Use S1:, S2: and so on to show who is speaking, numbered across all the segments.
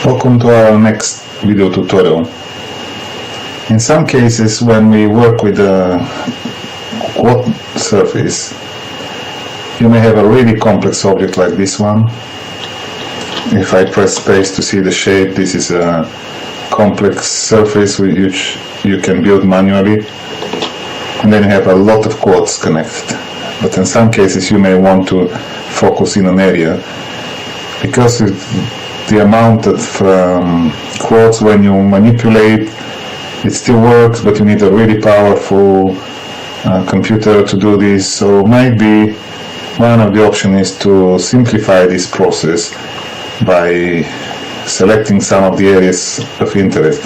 S1: Welcome to our next video tutorial. In some cases, when we work with a quad surface, you may have a really complex object like this one. If I press space to see the shape, this is a complex surface which you can build manually, and then you have a lot of quads connected. But in some cases you may want to focus in an area, because the amount of quads when you manipulate, it still works, but you need a really powerful computer to do this. So maybe one of the options is to simplify this process by selecting some of the areas of interest.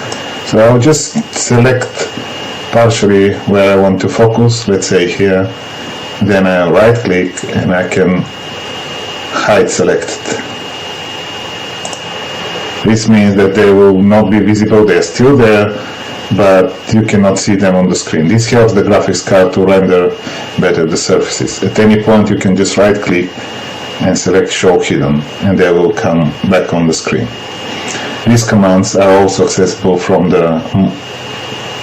S1: So I'll just select partially where I want to focus, let's say here, then I right click and I can hide selected. This means that they will not be visible, they're still there, but you cannot see them on the screen. This helps the graphics card to render better the surfaces. At any point you can just right click and select show hidden, and they will come back on the screen. These commands are also accessible from the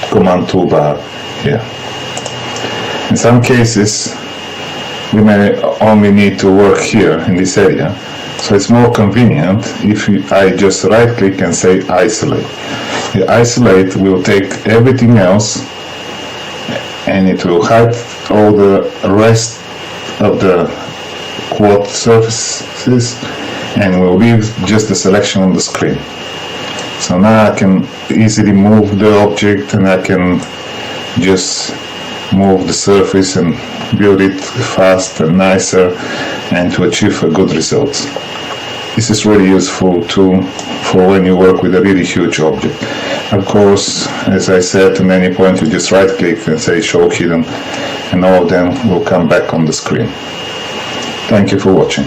S1: command toolbar here. In some cases we may only need to work here in this area, so it's more convenient if I just right click and say isolate. The isolate will take everything else and it will hide all the rest of the quad surfaces and will leave just the selection on the screen. So now I can easily move the object and I can just move the surface and build it fast and nicer and to achieve a good result. This is really useful too for when you work with a really huge object. Of course, as I said, at any point you just right click and say show hidden and all of them will come back on the screen. Thank you for watching.